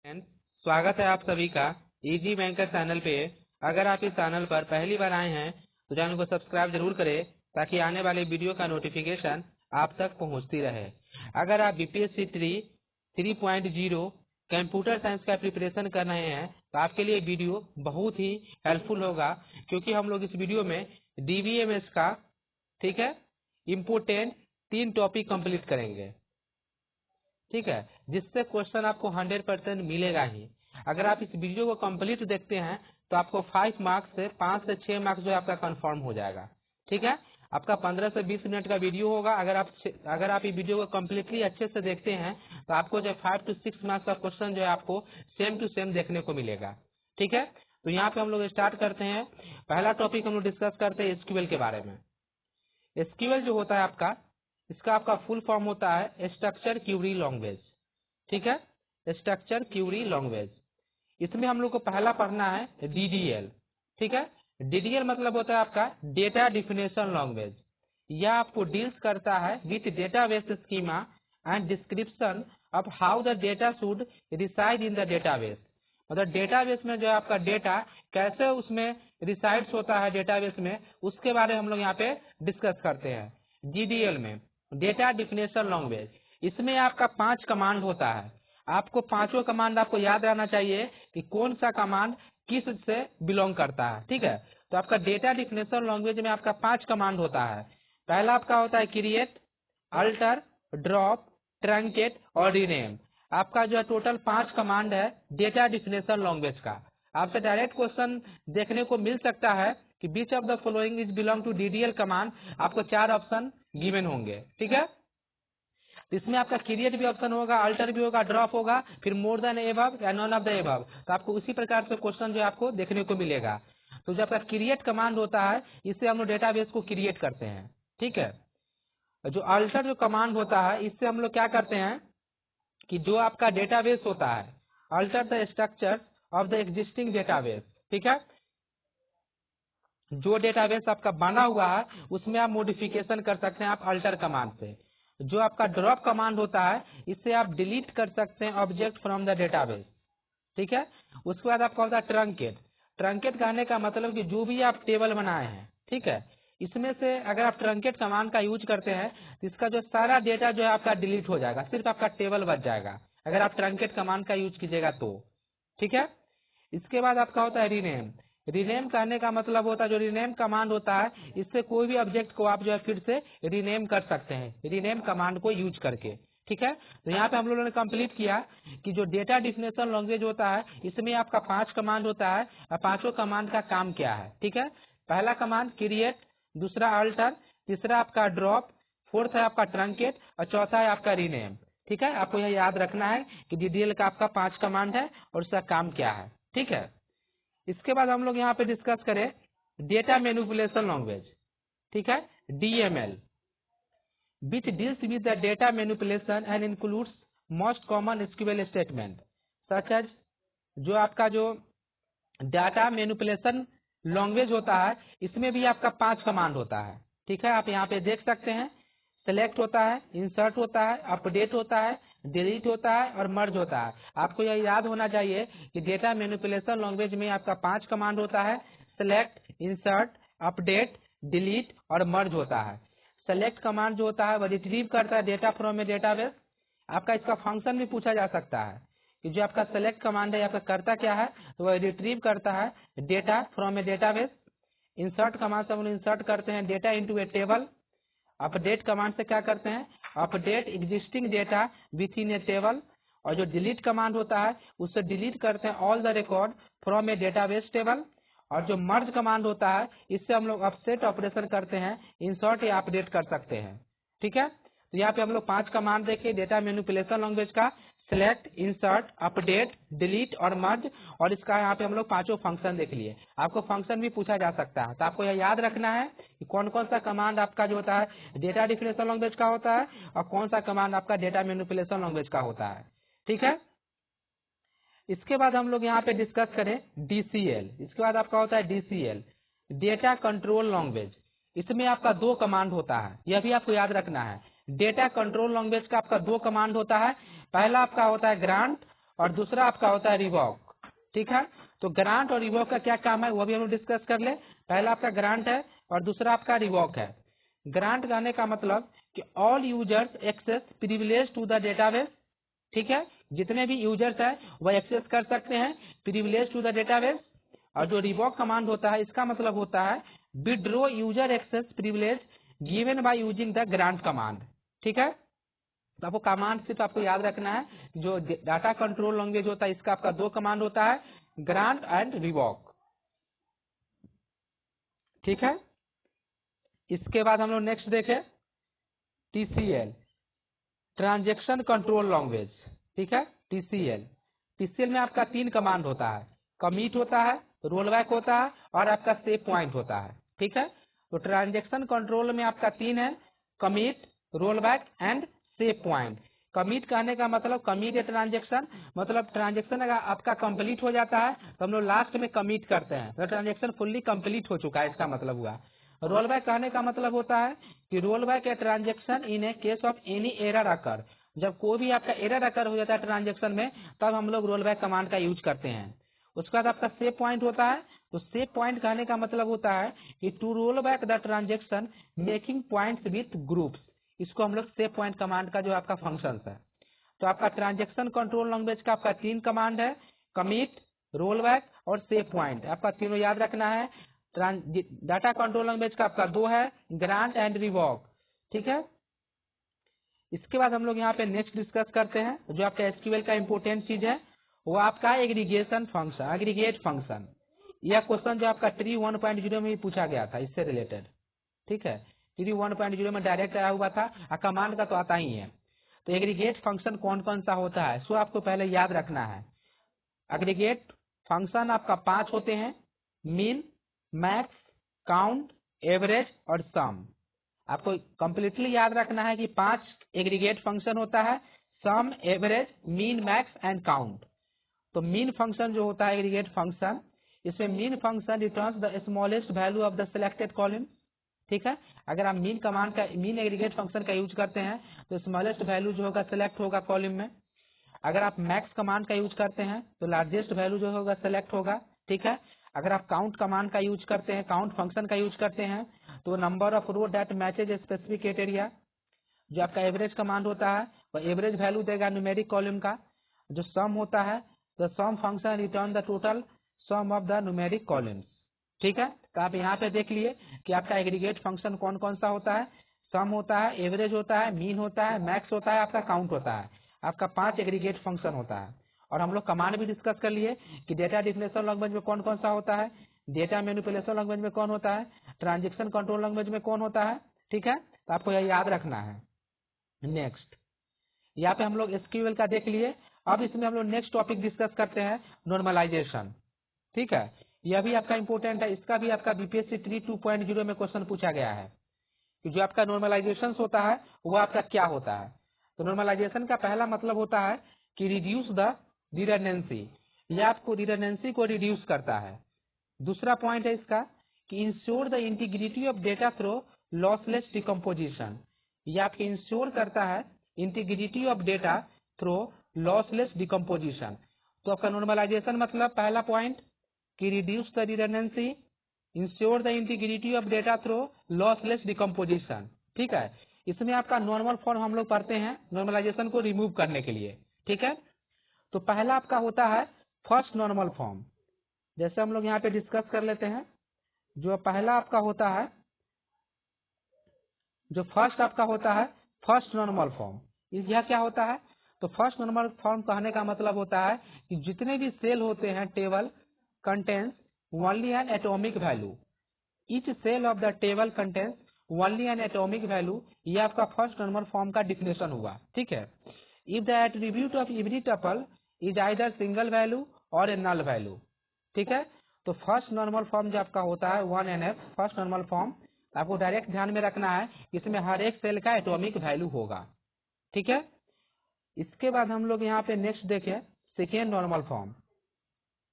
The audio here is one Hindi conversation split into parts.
फ्रेंड्स, स्वागत है आप सभी का इजी बैंकर चैनल पे। अगर आप इस चैनल पर पहली बार आए हैं तो चैनल को सब्सक्राइब जरूर करें ताकि आने वाले वीडियो का नोटिफिकेशन आप तक पहुंचती रहे। अगर आप बीपीएससी 3.0 कंप्यूटर साइंस का प्रिपरेशन कर रहे हैं तो आपके लिए वीडियो बहुत ही हेल्पफुल होगा, क्योंकि हम लोग इस वीडियो में डीबीएमएस का ठीक है इम्पोर्टेंट 3 टॉपिक कंप्लीट करेंगे, ठीक है, जिससे क्वेश्चन आपको 100% मिलेगा ही। अगर आप इस वीडियो को कंप्लीट देखते हैं तो आपको 5 मार्क्स से 5 से 6 मार्क्स जो है आपका कंफर्म हो जाएगा। ठीक है, आपका 15 से 20 मिनट का वीडियो होगा। अगर आप ये वीडियो को कम्प्लीटली अच्छे से देखते हैं तो आपको जो 5 to 6 मार्क्स का क्वेश्चन जो है आपको सेम टू सेम देखने को मिलेगा। ठीक है, तो यहाँ पे हम लोग स्टार्ट करते हैं। पहला टॉपिक हम लोग डिस्कस करते हैं एसक्यूएल के बारे में। एसक्यूएल जो होता है आपका, इसका आपका फुल फॉर्म होता है स्ट्रक्चर क्यूरी लैंग्वेज। ठीक है, स्ट्रक्चर क्यूरी लैंग्वेज। इसमें हम लोग को पहला पढ़ना है डीडीएल। ठीक है, डीडीएल मतलब होता है आपका डेटा डिफिनेशन लैंग्वेज। यह आपको डील्स करता है with database schema and description of how the data should reside in the database. मतलब डेटाबेस में जो है आपका डेटा कैसे उसमें रिसाइड्स होता है डेटाबेस में, उसके बारे में हम लोग यहाँ पे डिस्कस करते हैं डीडीएल में, डेटा डिफिनेशन लैंग्वेज। इसमें आपका 5 कमांड होता है। आपको पांचों कमांड आपको याद रहना चाहिए कि कौन सा कमांड किस से बिलोंग करता है। ठीक है, तो आपका डेटा डिफिनेशन लैंग्वेज में आपका 5 कमांड होता है। पहला आपका होता है क्रिएट, अल्टर, ड्रॉप, ट्रंकेट और रीनेम। आपका जो है टोटल 5 कमांड है डेटा डिफिनेशन लैंग्वेज का। आपसे डायरेक्ट क्वेश्चन देखने को मिल सकता है कि which of the following is belong to DDL command. आपको 4 ऑप्शन गिवन होंगे। ठीक है, इसमें आपका क्रिएट भी ऑप्शन होगा, अल्टर भी होगा, ड्रॉप होगा, फिर मोर देन एबव या नॉन ऑफ द एबव। तो आपको उसी प्रकार से क्वेश्चन जो आपको देखने को मिलेगा। तो जो आपका क्रिएट कमांड होता है, इससे हम लोग डेटाबेस को क्रिएट करते हैं। ठीक है, जो अल्टर जो कमांड होता है, इससे हम लोग क्या करते हैं कि जो आपका डेटाबेस होता है, alter the structure of the existing database. ठीक है, जो डेटाबेस आपका बना हुआ है उसमें आप मॉडिफिकेशन कर सकते हैं आप अल्टर कमांड से। जो आपका ड्रॉप कमांड होता है, इससे आप डिलीट कर सकते हैं ऑब्जेक्ट फ्रॉम द डेटाबेस। ठीक है, उसके बाद आपका होता है ट्रंकेट। ट्रंकेट कहने का मतलब कि जो भी आप टेबल बनाए हैं, ठीक है, इसमें से अगर आप ट्रंकेट कमांड का यूज करते हैं तो इसका जो सारा डेटा जो है आपका डिलीट हो जाएगा, सिर्फ आपका टेबल बच जाएगा अगर आप ट्रंकेट कमांड का यूज कीजिएगा तो। ठीक है, इसके बाद आपका होता है रीनेम। रीनेम कहने का मतलब होता है, जो रीनेम कमांड होता है, इससे कोई भी ऑब्जेक्ट को आप जो है फिर से रीनेम कर सकते हैं रीनेम कमांड को यूज करके। ठीक है, तो यहाँ पे हम लोगों ने कंप्लीट किया कि जो डेटा डिफिनेशन लैंग्वेज होता है, इसमें आपका 5 कमांड होता है और पांचों कमांड का काम क्या है। ठीक है, पहला कमांड क्रिएट, दूसरा अल्टर, तीसरा आपका ड्रॉप, फोर्थ है आपका ट्रंकेट और चौथा है आपका रीनेम। ठीक है, आपको यह याद रखना है कि डीडीएल का आपका 5 कमांड है और उसका काम क्या है। ठीक है, इसके बाद हम लोग यहाँ पे डिस्कस करें डेटा मैनिपुलेशन लैंग्वेज। ठीक है, DML, which deals with the data manipulation and includes most common SQL statement such as. जो आपका जो डाटा मैनिपुलेशन लैंग्वेज होता है, इसमें भी आपका 5 कमांड होता है। ठीक है, आप यहाँ पे देख सकते हैं, सेलेक्ट होता है, इंसर्ट होता है, अपडेट होता है, डिलीट होता है और मर्ज होता है। आपको यह याद होना चाहिए कि डेटा मैनिपुलेशन लैंग्वेज में आपका 5 कमांड होता है, सेलेक्ट, इंसर्ट, अपडेट, डिलीट और मर्ज होता है। सेलेक्ट कमांड जो होता है वह रिट्रीव करता है डेटा फ्रॉम ए डेटाबेस। आपका इसका फंक्शन भी पूछा जा सकता है कि जो आपका सेलेक्ट कमांड है आपका करता क्या है, तो वह रिट्रीव करता है data from A database. Insert command से हम इंसर्ट करते हैं डेटा इनटू ए टेबल। अपडेट कमांड से क्या करते हैं, update existing data with in A table. और जो डिलीट कमांड होता है उससे डिलीट करते हैं all the record from A database table. और जो मर्ज कमांड होता है, इससे हम लोग अपसेट ऑपरेशन करते हैं, इंसर्ट या अपडेट कर सकते हैं। ठीक है, तो यहाँ पे हम लोग 5 कमांड देखे डेटा मैनिपुलेशन लैंग्वेज का, सेलेक्ट, इंसर्ट, अपडेट, डिलीट और मर्ज। और इसका यहाँ पे हम लोग पांचों फंक्शन देख लिए। आपको फंक्शन भी पूछा जा सकता है, तो आपको यह याद रखना है कि कौन कौन सा कमांड आपका जो होता है डेटा डिफिनेशन लैंग्वेज का होता है और कौन सा कमांड आपका डेटा मैनिपुलेशन लैंग्वेज का होता है। ठीक है, इसके बाद हम लोग यहाँ पे डिस्कस करें डीसीएल। इसके बाद आपका होता है डीसीएल, डेटा कंट्रोल लैंग्वेज। इसमें आपका 2 कमांड होता है, यह भी आपको याद रखना है। डेटा कंट्रोल लैंग्वेज का आपका 2 कमांड होता है। पहला आपका होता है ग्रांट और दूसरा आपका होता है रिवॉक। ठीक है, तो ग्रांट और रिवॉक का क्या काम है वो भी हम लोग डिस्कस कर ले। पहला आपका ग्रांट है और दूसरा आपका रिवॉक है। ग्रांट कहने का मतलब कि all users access privilege to the database. ठीक है, जितने भी यूजर्स है वह एक्सेस कर सकते हैं प्रिविलेज टू द डेटाबेस। और जो रिवॉक कमांड होता है इसका मतलब होता है withdraw user access privilege given by using the grant command. ठीक है, तो आपको कमांड सिर्फ आपको याद रखना है, जो डाटा कंट्रोल लैंग्वेज होता है इसका आपका दो कमांड होता है, ग्रांट एंड रिवॉक। ठीक है, इसके बाद हम लोग नेक्स्ट देखें टीसीएल, ट्रांजेक्शन कंट्रोल लैंग्वेज। ठीक है, टीसीएल। टीसीएल में आपका तीन कमांड होता है, कमिट होता है, रोलबैक होता है और आपका सेव पॉइंट होता है। ठीक है, तो ट्रांजेक्शन कंट्रोल में आपका तीन है, commit, rollback and save point. Commit कहने का मतलब कमिट ए ट्रांजेक्शन, मतलब ट्रांजेक्शन अगर आपका कंप्लीट हो जाता है तो हम लोग लास्ट में कमिट करते हैं, तो ट्रांजेक्शन फुल्ली कंप्लीट हो चुका है, इसका मतलब हुआ। रोल बैक कहने का मतलब होता है कि roll back a transaction in A case of any error अकर। जब कोई भी आपका एरर अकर हो जाता है ट्रांजेक्शन में तब हम लोग रोल बैक कमांड का यूज करते हैं। उसके बाद आपका सेव पॉइंट होता है, तो सेव पॉइंट कहने का मतलब होता है कि to roll back the transaction making points with groups. इसको हम लोग सेव पॉइंट कमांड का जो आपका फंक्शन है। तो आपका ट्रांजेक्शन कंट्रोल लैंग्वेज का आपका तीन कमांड है, कमिट, रोल बैक और सेव पॉइंट। आपका तीनों याद रखना है। डाटा कंट्रोल लैंग्वेज का आपका दो है, ग्रांट एंड रिवॉक। ठीक है, इसके बाद हम लोग यहाँ पे नेक्स्ट डिस्कस करते हैं जो आपका एसक्यूएल का इंपोर्टेंट चीज है, वो आपका एग्रीगेशन फंक्शन, एग्रीगेट फंक्शन। यह क्वेश्चन जो आपका ट्री 1.0 में भी पूछा गया था इससे रिलेटेड। ठीक है, ट्री 1.0 में डायरेक्ट आया हुआ था, कमांड का तो आता ही है। तो एग्रीगेट फंक्शन कौन कौन सा होता है सो आपको पहले याद रखना है। एग्रीगेट फंक्शन आपका 5 होते हैं, मीन, मैक्स, काउंट, एवरेज और सम। आपको कंप्लीटली याद रखना है कि 5 एग्रीगेट फंक्शन होता है, sum, average, mean, max and count. तो मीन फंक्शन जो होता है एग्रीगेट फंक्शन, इसमें mean function returns the smallest value of the selected column. ठीक है, अगर आप मीन कमांड का, मीन एग्रीगेट फंक्शन का यूज करते हैं तो स्मॉलेस्ट वैल्यू जो होगा सिलेक्ट होगा कॉलम में। अगर आप मैक्स कमांड का यूज करते हैं तो लार्जेस्ट वैल्यू जो होगा सेलेक्ट होगा। ठीक है, अगर आप काउंट कमांड का यूज करते हैं, काउंट फंक्शन का यूज करते हैं तो number of row that matches specific criteria. जो आपका एवरेज कमांड होता है वो एवरेज वैल्यू देगा न्यूमेरिक कॉलम का। जो सम होता है the sum function return the total sum of the numeric columns. ठीक है, तो आप यहाँ पे देख लिए कि आपका एग्रीगेट फंक्शन कौन कौन सा होता है, सम होता है, एवरेज होता है, मीन होता है, मैक्स होता है, आपका काउंट होता है। आपका 5 एग्रीगेट फंक्शन होता है। और हम लोग कमांड भी डिस्कस कर लिए कि डेटा डिफिनेशन लैंग्वेज में कौन कौन सा होता है, डेटा मैनिपुलेशन लैंग्वेज में कौन होता है, ट्रांजेक्शन कंट्रोल लैंग्वेज में कौन होता है। ठीक है, तो आपको यह याद रखना है। नेक्स्ट, यहाँ पे हम लोग एसक्यूएल का देख लिए। अब इसमें हम लोग नेक्स्ट टॉपिक डिस्कस करते हैं, नॉर्मलाइजेशन। ठीक है, यह भी आपका इंपोर्टेंट है, इसका भी आपका बीपीएससी ट्री 2.0 में क्वेश्चन पूछा गया है कि जो आपका नॉर्मलाइजेशन होता है वो आपका क्या होता है। तो नॉर्मलाइजेशन का पहला मतलब होता है कि रिड्यूस द रिडंडेंसी, यह आपको रिडंडेंसी को रिड्यूस करता है। दूसरा पॉइंट है इसका कि ensure the integrity of data through lossless decomposition, यह आपको इंश्योर करता है integrity of data through lossless decomposition. तो आपका नॉर्मलाइजेशन मतलब पहला पॉइंट कि reduce the redundancy, ensure the integrity of data through lossless decomposition. ठीक है, इसमें आपका नॉर्मल फॉर्म हम लोग पढ़ते हैं नॉर्मलाइजेशन को रिमूव करने के लिए। ठीक है, तो पहला आपका होता है फर्स्ट नॉर्मल फॉर्म। जैसे हम लोग यहाँ पे डिस्कस कर लेते हैं, जो पहला आपका होता है, जो फर्स्ट आपका होता है फर्स्ट नॉर्मल फॉर्म। यह क्या होता है, तो फर्स्ट नॉर्मल फॉर्म कहने का मतलब होता है कि जितने भी सेल होते हैं table contains only an atomic value, each cell of the table contains only an atomic value. ये आपका फर्स्ट नॉर्मल फॉर्म का डिफिनेशन हुआ। ठीक है, if the attribute of every tuple is either single value और ए नल वैल्यू। ठीक है, तो फर्स्ट नॉर्मल फॉर्म जो आपका होता है 1NF फर्स्ट नॉर्मल फॉर्म, आपको डायरेक्ट ध्यान में रखना है इसमें हर एक सेल का एटॉमिक वैल्यू होगा। ठीक है, इसके बाद हम लोग यहाँ पे नेक्स्ट देखें सेकेंड नॉर्मल फॉर्म,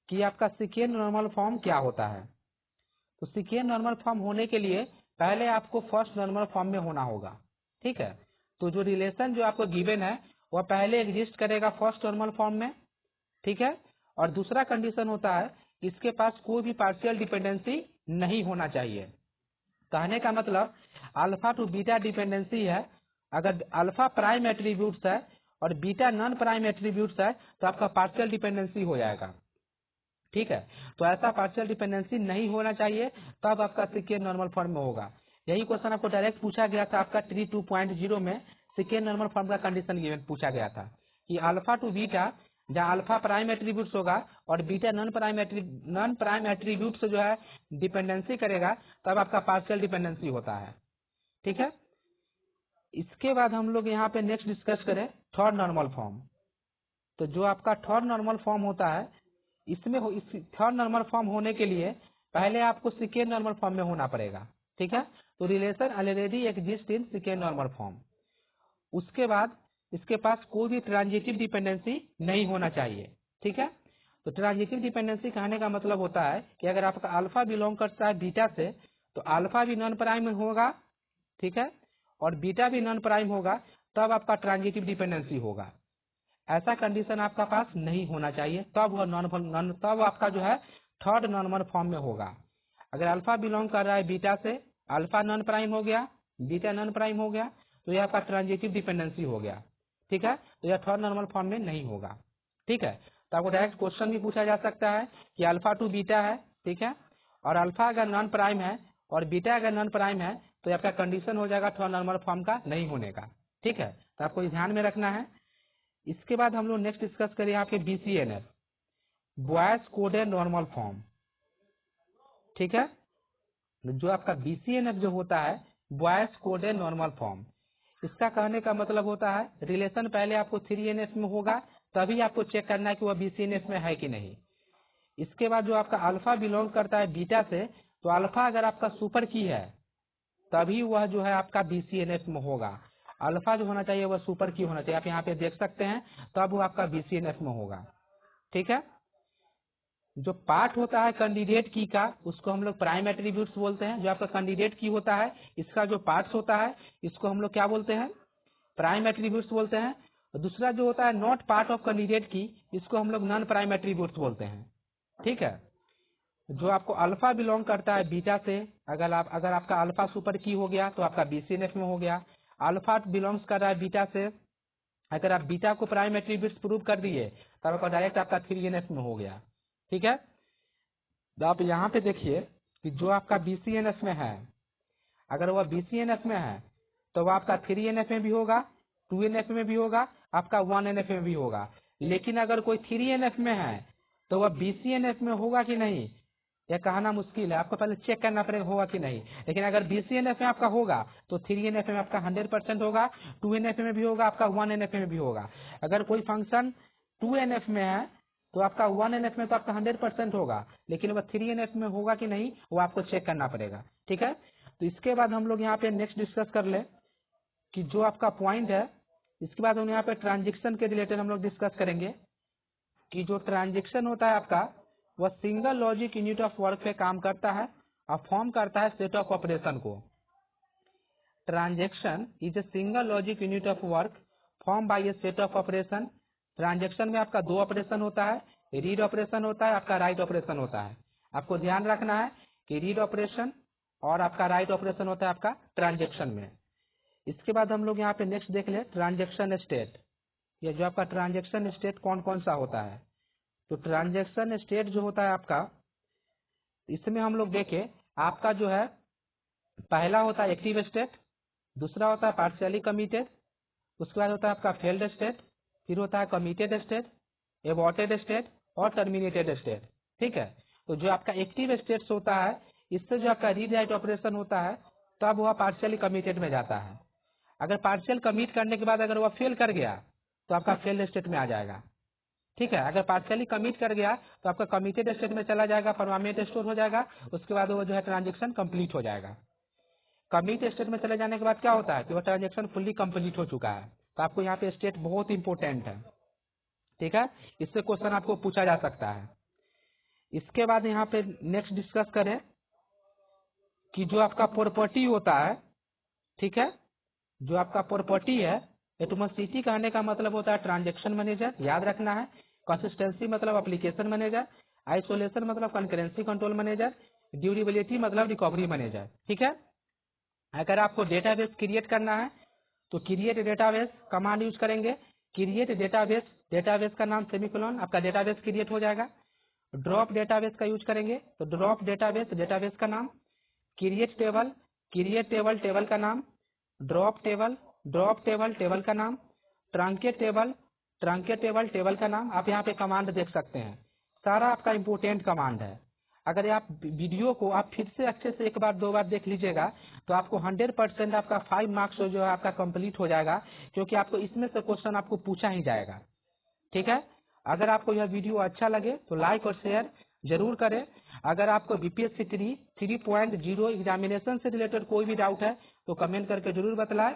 कि आपका सेकेंड नॉर्मल फॉर्म क्या होता है। तो सेकेंड नॉर्मल फॉर्म होने के लिए पहले आपको फर्स्ट नॉर्मल फॉर्म में होना होगा। ठीक है, तो जो रिलेशन जो आपको गिवन है वह पहले एग्जिस्ट करेगा फर्स्ट नॉर्मल फॉर्म में, ठीक है। और दूसरा कंडीशन होता है इसके पास कोई भी पार्शियल डिपेंडेंसी नहीं होना चाहिए। कहने का मतलब अल्फा टू बीटा डिपेंडेंसी है, अगर अल्फा प्राइम एट्रीब्यूट्स है और बीटा नॉन प्राइम एट्रीब्यूट्स है तो आपका पार्शियल डिपेंडेंसी हो जाएगा। ठीक है, तो ऐसा पार्शियल डिपेंडेंसी नहीं होना चाहिए, तब आपका सेकेंड नॉर्मल फॉर्म में होगा। यही क्वेश्चन आपको डायरेक्ट पूछा गया था आपका ट्री 2.0 में, सेकेंड नॉर्मल फॉर्म का कंडीशन गिवन पूछा गया था कि अल्फा टू बीटा जहाँ अल्फा प्राइम एट्रीब्यूट्स होगा और बीटा नॉन प्राइम एट्रीब्यूट से जो है डिपेंडेंसी करेगा, तब आपका पार्शियल डिपेंडेंसी होता है। ठीक है, इसके बाद हम लोग यहाँ पे नेक्स्ट डिस्कस करें थर्ड नॉर्मल फॉर्म। तो जो आपका थर्ड नॉर्मल फॉर्म होता है, इसमें इस थर्ड नॉर्मल फॉर्म होने के लिए पहले आपको सेकेंड नॉर्मल फॉर्म में होना पड़ेगा। ठीक है, तो relation already exist in second normal form. उसके बाद इसके पास कोई भी ट्रांजिटिव डिपेंडेंसी नहीं होना चाहिए। ठीक है, तो ट्रांजिटिव डिपेंडेंसी कहने का मतलब होता है कि अगर आपका अल्फा बिलोंग करता है बीटा से तो अल्फा भी नॉन प्राइम होगा, ठीक है, और बीटा भी नॉन प्राइम होगा, तब आपका ट्रांजिटिव डिपेंडेंसी होगा। ऐसा कंडीशन आपका पास नहीं होना चाहिए, तब वह तब आपका जो है थर्ड नॉर्मल फॉर्म में होगा। अगर अल्फा बिलोंग कर रहा है बीटा से, अल्फा नॉन प्राइम हो गया, बीटा नॉन प्राइम हो गया, तो यह आपका ट्रांजिटिव डिपेंडेंसी हो गया। ठीक है, तो यह थर्ड नॉर्मल फॉर्म में नहीं होगा। ठीक है, तो आपको डायरेक्ट क्वेश्चन भी पूछा जा सकता है कि अल्फा टू बीटा है, ठीक है, और अल्फा अगर नॉन प्राइम है और बीटा अगर नॉन प्राइम है तो आपका कंडीशन हो जाएगा थर्ड नॉर्मल फॉर्म का नहीं होने का। ठीक है, तो आपको ध्यान में रखना है। इसके बाद हम लोग नेक्स्ट डिस्कस करें यहाँ पे BCNF, boys coded normal form. ठीक है, जो आपका BCNF जो होता है बॉयज कोडेड नॉर्मल फॉर्म, इसका कहने का मतलब होता है रिलेशन पहले आपको 3NF में होगा, तभी आपको चेक करना है कि वह BCNF में है कि नहीं। इसके बाद जो आपका अल्फा बिलोंग करता है बीटा से, तो अल्फा अगर आपका सुपर की है तभी वह जो है आपका BCNF में होगा। अल्फा जो होना चाहिए वह सुपर की होना चाहिए, आप यहाँ पे देख सकते हैं, तब वो आपका BCNF में होगा। ठीक है, जो पार्ट होता है कैंडिडेट की का, उसको हम लोग प्राइम एट्रीब्यूट्स बोलते हैं। जो आपका कैंडिडेट की होता है, इसका जो पार्ट्स होता है, इसको हम लोग क्या बोलते हैं, प्राइम एट्रीब्यूट्स बोलते हैं। और दूसरा जो होता है नॉट पार्ट ऑफ कैंडिडेट की, इसको हम लोग नॉन प्राइम एट्रीब्यूट्स बोलते हैं। ठीक है, जो आपको अल्फा बिलोंग करता है बीटा से, अगर आपका अल्फा सुपर की हो गया तो आपका BCNF में हो गया। अल्फा बिलोंग्स कर रहा है बीटा से, अगर आप बीटा को प्राइम एट्रीब्यूट्स प्रूव कर दिए तब आपका डायरेक्ट आपका 3NF में हो गया। ठीक है, तो आप यहाँ पे देखिए कि जो आपका BCNF में है, अगर वह BCNF में है तो वह आपका 3NF में भी होगा, 2NF में भी होगा, आपका 1NF में भी होगा। लेकिन अगर कोई 3NF में है तो वह BCNF में होगा कि नहीं, यह कहना मुश्किल है, आपको पहले चेक करना पड़ेगा होगा कि नहीं। लेकिन अगर BCNF में आपका होगा तो 3NF में आपका 100% होगा, 2NF में भी होगा, आपका 1NF में भी होगा। अगर कोई फंक्शन 2NF में है तो आपका 1NF में तो आपका 100% होगा, लेकिन वह 3NF में होगा कि नहीं वो आपको चेक करना पड़ेगा। ठीक है, तो इसके बाद हम लोग यहाँ पे नेक्स्ट डिस्कस कर ले कि जो आपका पॉइंट है, इसके बाद हम यहाँ पे ट्रांजेक्शन के रिलेटेड हम लोग डिस्कस करेंगे कि जो ट्रांजेक्शन होता है आपका, वह single logic unit of work पे काम करता है और फॉर्म करता है सेट ऑफ ऑपरेशन को। Transaction is a single logic unit of work form by A set of operation. Transaction में आपका दो ऑपरेशन होता है, रीड ऑपरेशन होता है, आपका राइट ऑपरेशन होता है। आपको ध्यान रखना है कि रीड ऑपरेशन और आपका राइट ऑपरेशन होता है आपका ट्रांजेक्शन में। इसके बाद हम लोग यहाँ पे नेक्स्ट देख ले ट्रांजेक्शन स्टेट। ये जो आपका ट्रांजेक्शन स्टेट कौन कौन सा होता है, तो ट्रांजेक्शन स्टेट जो होता है आपका, इसमें हम लोग देखें आपका जो है पहला होता है एक्टिव स्टेट, दूसरा होता है पार्शियली कमिटेड, उसके बाद होता है आपका फेल्ड स्टेट, फिर होता है कमिटेड स्टेट, एबॉर्टेड स्टेट और टर्मिनेटेड स्टेट। ठीक है, तो जो आपका एक्टिव स्टेट होता है, इससे जो आपका रीड राइट ऑपरेशन होता है तब वह पार्शियली कमिटेड में जाता है। अगर पार्शियल कमिट करने के बाद अगर वह फेल कर गया तो आपका फेल्ड स्टेट में आ जाएगा। ठीक है, अगर पार्शियली कमिट कर गया तो आपका कमिटेड स्टेट में चला जाएगा, परमानेंट स्टोर हो जाएगा, उसके बाद वो जो है ट्रांजेक्शन कंप्लीट हो जाएगा। कमिट स्टेट में चले जाने के बाद क्या होता है कि वो ट्रांजेक्शन फुल्ली कंप्लीट हो चुका है। तो आपको यहाँ पे स्टेट बहुत इंपॉर्टेंट है। ठीक है, इससे क्वेश्चन आपको पूछा जा सकता है। इसके बाद यहाँ पे नेक्स्ट डिस्कस करें कि जो आपका प्रॉपर्टी होता है, ठीक है, जो आपका प्रॉपर्टी है, एटोमिसिटी कहने का मतलब होता है ट्रांजेक्शन मैनेजर। याद रखना है कंसिस्टेंसी मतलब एप्लीकेशन मैनेजर, आइसोलेशन मतलब कंकरेंसी कंट्रोल मैनेजर, ड्यूरेबिलिटी मतलब रिकवरी मैनेजर। ठीक है। अगर आपको डेटाबेस क्रिएट करना है तो क्रिएट डेटाबेस कमांड यूज करेंगे। क्रिएट डेटाबेस, डेटाबेस का नाम सेमीकोलन, आपका डेटाबेस क्रिएट हो जाएगा। ड्रॉप डेटाबेस का यूज करेंगे तो ड्रॉप डेटाबेस, डेटाबेस का नाम। Create table, create table, table का नाम। Drop table, drop table, table का नाम। Truncate table, truncate table, table का नाम। आप यहाँ पे कमांड देख सकते हैं, सारा आपका इंपोर्टेंट कमांड है। अगर आप वीडियो को आप फिर से अच्छे से एक बार दो बार देख लीजिएगा तो आपको 100% आपका 5 मार्क्स जो है आपका कंप्लीट हो जाएगा, क्योंकि आपको इसमें से क्वेश्चन आपको पूछा ही जाएगा। ठीक है। अगर आपको यह वीडियो अच्छा लगे तो लाइक और शेयर जरूर करें। अगर आपको बीपीएससी 3.0 एग्जामिनेशन से रिलेटेड कोई भी डाउट है तो कमेंट करके जरूर बतलाएं।